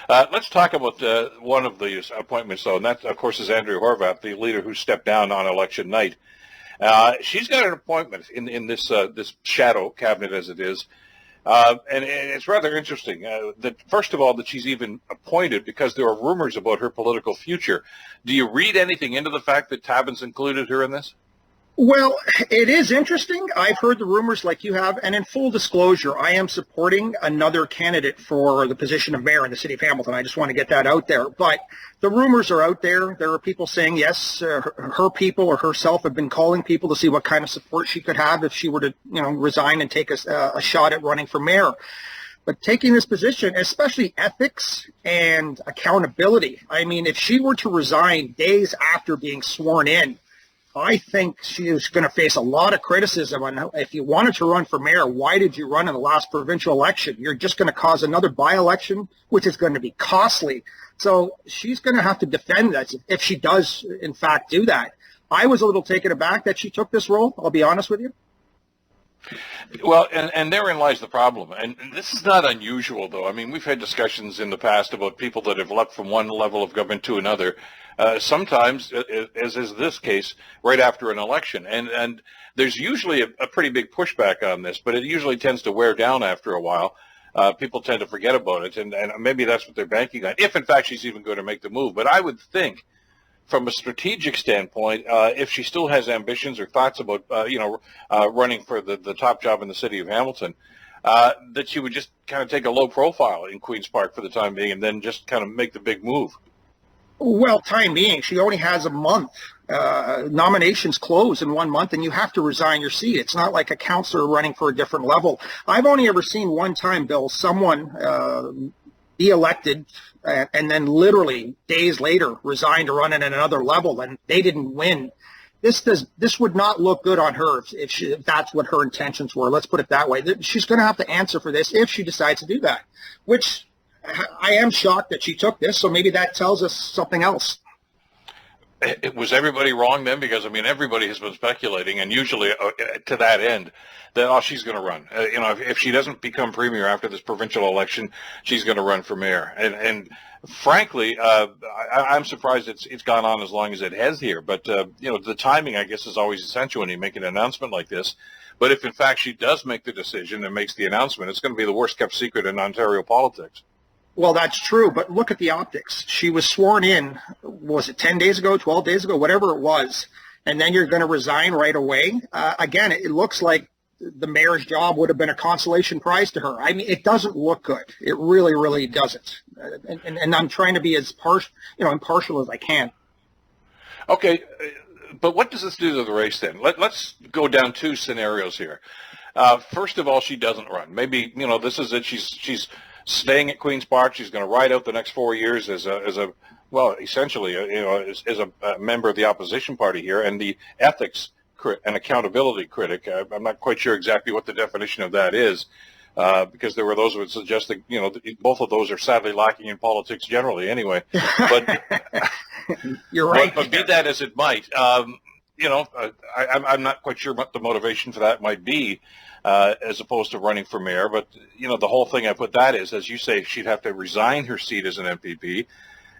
Let's talk about one of these appointments, though, and that, of course, is Andrea Horvath, the leader who stepped down on election night. She's got an appointment in this shadow cabinet, as it is, and it's rather interesting that, first of all, that she's even appointed because there are rumors about her political future. Do you read anything into the fact that Tabuns included her in this? Well, it is interesting. I've heard the rumors like you have, and in full disclosure, I am supporting another candidate for the position of mayor in the city of Hamilton. I just want to get that out there. But the rumors are out there. There are people saying, yes, her people or herself have been calling people to see what kind of support she could have if she were to, resign and take a shot at running for mayor. But taking this position, especially ethics and accountability, I mean, if she were to resign days after being sworn in, I think she is going to face a lot of criticism on if you wanted to run for mayor, why did you run in the last provincial election? You're just going to cause another by-election, which is going to be costly. So she's going to have to defend that if she does, in fact, do that. I was a little taken aback that she took this role, I'll be honest with you. Well, and therein lies the problem. And this is not unusual, though. I mean, we've had discussions in the past about people that have leapt from one level of government to another, sometimes, as is this case, right after an election. And there's usually a pretty big pushback on this, but it usually tends to wear down after a while. People tend to forget about it, and maybe that's what they're banking on, if, in fact, she's even going to make the move. But I would think, from a strategic standpoint, if she still has ambitions or thoughts about, running for the top job in the city of Hamilton, that she would just kind of take a low profile in Queen's Park for the time being and then just kind of make the big move. Well, time being, she only has a month. Nominations close in 1 month, and you have to resign your seat. It's not like a councillor running for a different level. I've only ever seen one time, Bill, someone be elected and then literally days later resign to run at another level, and they didn't win. This would not look good on her if that's what her intentions were. Let's put it that way. She's going to have to answer for this if she decides to do that, which I am shocked that she took this, so maybe that tells us something else. Was everybody wrong then? Because, I mean, everybody has been speculating, and usually to that end, that, she's going to run. If she doesn't become premier after this provincial election, she's going to run for mayor. And frankly, I'm surprised it's gone on as long as it has here. But, the timing, I guess, is always essential when you make an announcement like this. But if, in fact, she does make the decision and makes the announcement, it's going to be the worst-kept secret in Ontario politics. Well, that's true, but look at the optics. She was sworn in, was it 10 days ago, 12 days ago, whatever it was, and then you're going to resign right away. Again, it looks like the mayor's job would have been a consolation prize to her. I mean, it doesn't look good. It really, really doesn't. And I'm trying to be as impartial as I can. Okay, but what does this do to the race then? Let's go down two scenarios here. First of all, she doesn't run. Maybe, this is it. She's staying at Queen's Park. She's going to ride out the next 4 years as a member of the opposition party here, and the ethics and accountability critic. I'm not quite sure exactly what the definition of that is, because there were those who would suggest that both of those are sadly lacking in politics generally. Anyway, but you're right. But be that as it might, I'm not quite sure what the motivation for that might be. As opposed to running for mayor. But, the whole thing I put that is, as you say, she'd have to resign her seat as an MPP.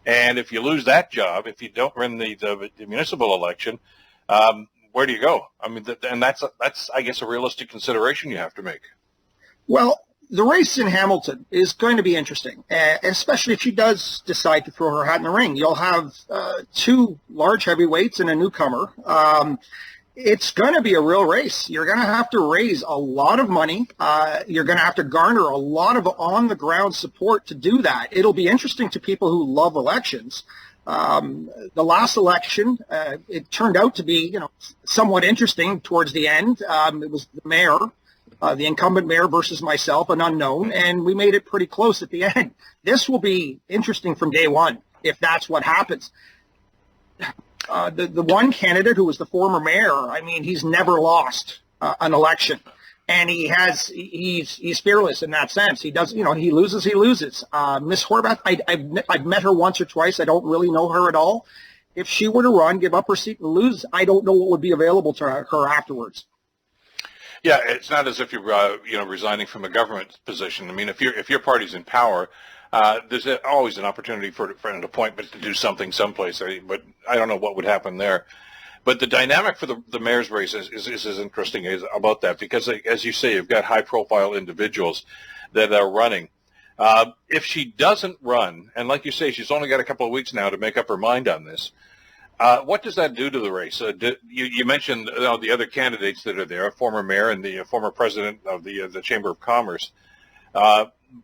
And if you lose that job, if you don't win the municipal election, where do you go? I mean, and that's, I guess, a realistic consideration you have to make. Well, the race in Hamilton is going to be interesting, especially if she does decide to throw her hat in the ring. You'll have two large heavyweights and a newcomer. It's going to be a real race. You're going to have to raise a lot of money. You're going to have to garner a lot of on-the-ground support to do that. It'll be interesting to people who love elections. The last election, it turned out to be, somewhat interesting towards the end. It was the mayor, the incumbent mayor versus myself, an unknown, and we made it pretty close at the end. This will be interesting from day one, if that's what happens. The one candidate who was the former mayor, I mean, he's never lost an election, and he's fearless in that sense. He does, he loses, he loses. Miss Horvath, I've met her once or twice. I don't really know her at all. If she were to run, give up her seat and lose, I don't know what would be available to her afterwards. Yeah, it's not as if you're resigning from a government position. I mean, if your party's in power, there's always an opportunity for an appointment to do something someplace, but I don't know what would happen there. But the dynamic for the mayor's race is as interesting about that, because, as you say, you've got high-profile individuals that are running. If she doesn't run, and like you say, she's only got a couple of weeks now to make up her mind on this, what does that do to the race? You mentioned the other candidates that are there, a former mayor and the former president of the Chamber of Commerce.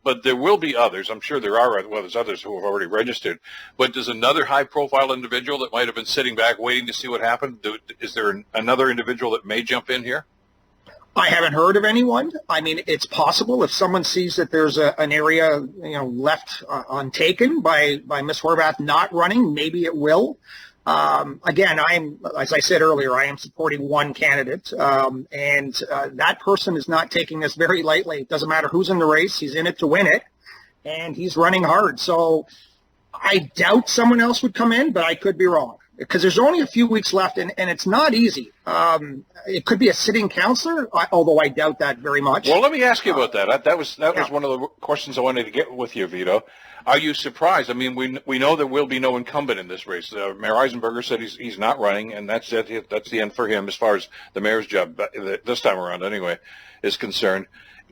But there will be others. I'm sure there are. Well, there's others who have already registered. But does another high-profile individual that might have been sitting back waiting to see what happened, is there another individual that may jump in here? I haven't heard of anyone. I mean, it's possible if someone sees that there's an area, left untaken by Ms. Horvath not running, maybe it will. Again, as I said earlier, I am supporting one candidate, and that person is not taking this very lightly. It doesn't matter who's in the race. He's in it to win it, and he's running hard. So I doubt someone else would come in, but I could be wrong, because there's only a few weeks left, and it's not easy. It could be a sitting councillor, although I doubt that very much. Well, let me ask you about that. That was one of the questions I wanted to get with you, Vito. Are you surprised? I mean, we know there will be no incumbent in this race. Mayor Eisenberger said he's not running, and that's it. That's the end for him as far as the mayor's job this time around, anyway, is concerned.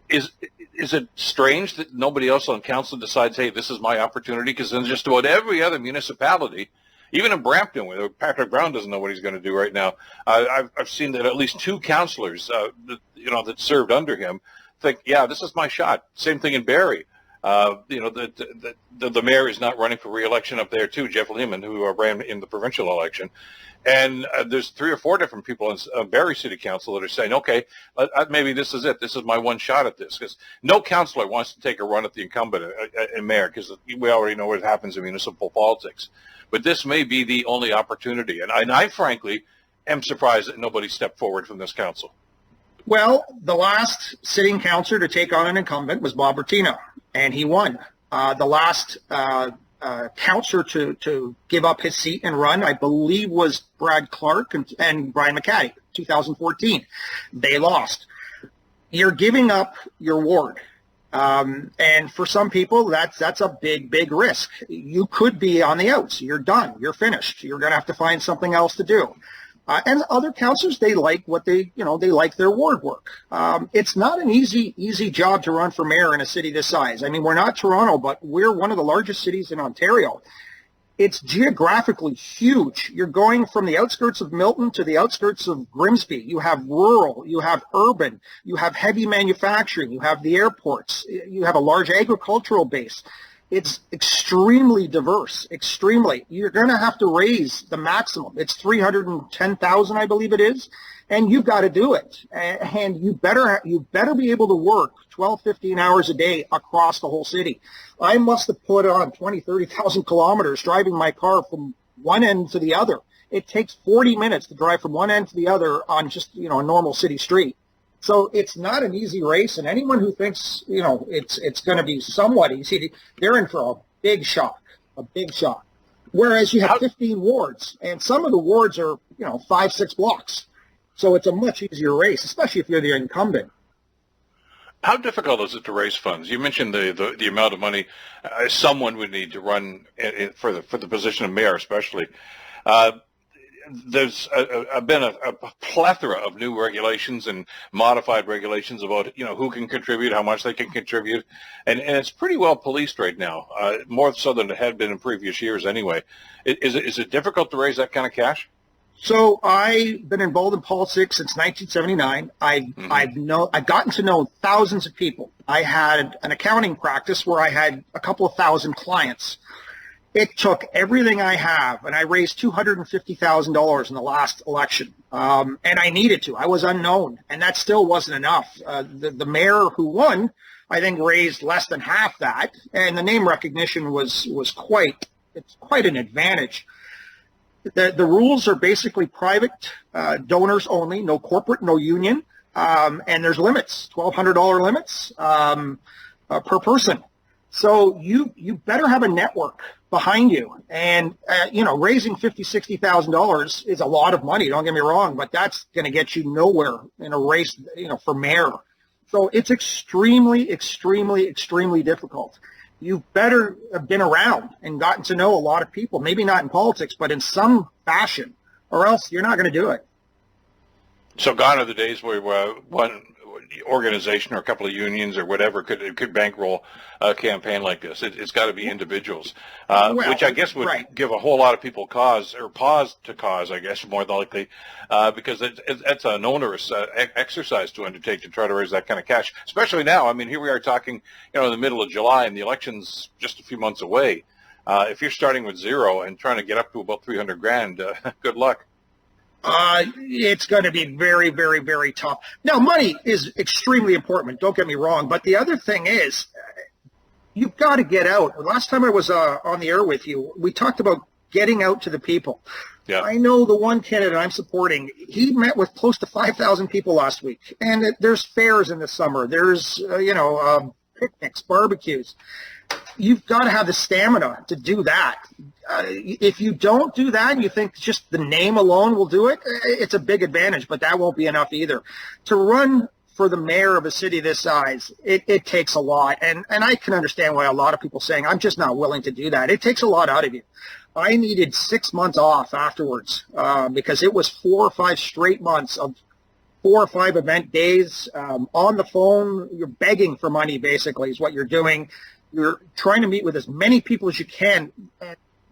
Is it strange that nobody else on council decides, hey, this is my opportunity? Because in just about every other municipality, even in Brampton, where Patrick Brown doesn't know what he's going to do right now, I've seen that at least two councillors, that served under him, think, yeah, this is my shot. Same thing in Barrie. The mayor is not running for re-election up there too, Jeff Lehman, who ran in the provincial election. And there's 3 or 4 different people in Barrie City Council that are saying, okay, maybe this is it. This is my one shot at this. Because no councillor wants to take a run at the incumbent and mayor, because we already know what happens in municipal politics. But this may be the only opportunity. And I frankly am surprised that nobody stepped forward from this council. Well, the last sitting councillor to take on an incumbent was Bob Bertino, and he won. The last councillor to give up his seat and run, I believe, was Brad Clark and Brian McCaddy, 2014. They lost. You're giving up your ward. And for some people, that's a big risk. You could be on the outs. You're done. You're finished. You're going to have to find something else to do. And other councillors, they like what they like their ward work. It's not an easy job to run for mayor in a city this size. I mean, we're not Toronto, but we're one of the largest cities in Ontario. It's geographically huge. You're going from the outskirts of Milton to the outskirts of Grimsby. You have rural, you have urban, you have heavy manufacturing, you have the airports, you have a large agricultural base. It's extremely diverse, extremely. You're going to have to raise the maximum. It's 310,000, I believe it is, and you've got to do it. And you better be able to work 12, 15 hours a day across the whole city. I must have put on 20, 30,000 kilometers driving my car from one end to the other. It takes 40 minutes to drive from one end to the other on just, a normal city street. So it's not an easy race, and anyone who thinks, it's going to be somewhat easy, they're in for a big shock. Whereas you have 15 wards, and some of the wards are, 5, 6 blocks. So it's a much easier race, especially if you're the incumbent. How difficult is it to raise funds? You mentioned the amount of money someone would need to run for the position of mayor, especially. There's been a plethora of new regulations and modified regulations about who can contribute, how much they can contribute, and it's pretty well policed right now, more so than it had been in previous years anyway. Is it difficult to raise that kind of cash? So I've been involved in politics since 1979. I've gotten to know thousands of people. I had an accounting practice where I had a couple of thousand clients. It took everything I have, and I raised $250,000 in the last election, and I needed to. I was unknown, and that still wasn't enough. The mayor who won, I think, raised less than half that, and the name recognition was quite an advantage. The rules are basically private donors only, no corporate, no union, and there's limits, $1,200 limits per person. So you better have a network behind you, and raising $50,000, $60,000 is a lot of money. Don't get me wrong, but that's going to get you nowhere in a race, for mayor. So it's extremely difficult. you better have been around and gotten to know a lot of people, maybe not in politics, but in some fashion, or else you're not going to do it. So gone are the days where one organization or a couple of unions or whatever could bankroll a campaign like this. It's got to be individuals, which I guess would give a whole lot of people pause, I guess, more than likely, because it's an onerous exercise to undertake to try to raise that kind of cash, especially now. I mean, here we are talking, in the middle of July, and the election's just a few months away. If you're starting with zero and trying to get up to about $300,000, good luck. It's going to be very, very, very tough. Now, money is extremely important. Don't get me wrong. But the other thing is, you've got to get out. Last time I was on the air with you, we talked about getting out to the people. Yeah. I know the one candidate I'm supporting, he met with close to 5,000 people last week. And there's fairs in the summer. There's, picnics, barbecues. You've got to have the stamina to do that. If you don't do that and you think just the name alone will do it, it's a big advantage, but that won't be enough either. To run for the mayor of a city this size, it takes a lot. And I can understand why a lot of people are saying, I'm just not willing to do that. It takes a lot out of you. I needed 6 months off afterwards because it was 4 or 5 straight months of 4 or 5 event days on the phone. You're begging for money, basically, is what you're doing. You're trying to meet with as many people as you can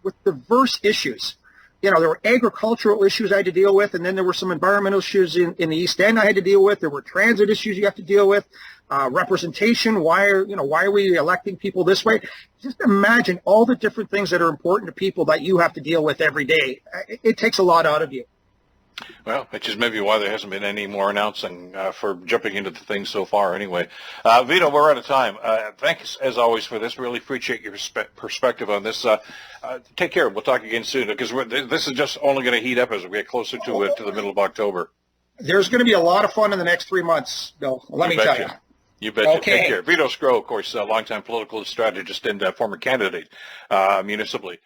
with diverse issues. There were agricultural issues I had to deal with, and then there were some environmental issues in the East End I had to deal with. There were transit issues you have to deal with, representation. Why are we electing people this way? Just imagine all the different things that are important to people that you have to deal with every day. It takes a lot out of you. Well, which is maybe why there hasn't been any more announcing for jumping into the things so far anyway. Vito, we're out of time. Thanks, as always, for this. Really appreciate your perspective on this. Take care. We'll talk again soon, because this is just only going to heat up as we get closer to the middle of October. There's going to be a lot of fun in the next 3 months, Bill. Let me tell you. You betcha. Okay. Take care. Vito Scro, of course, longtime political strategist and former candidate municipally.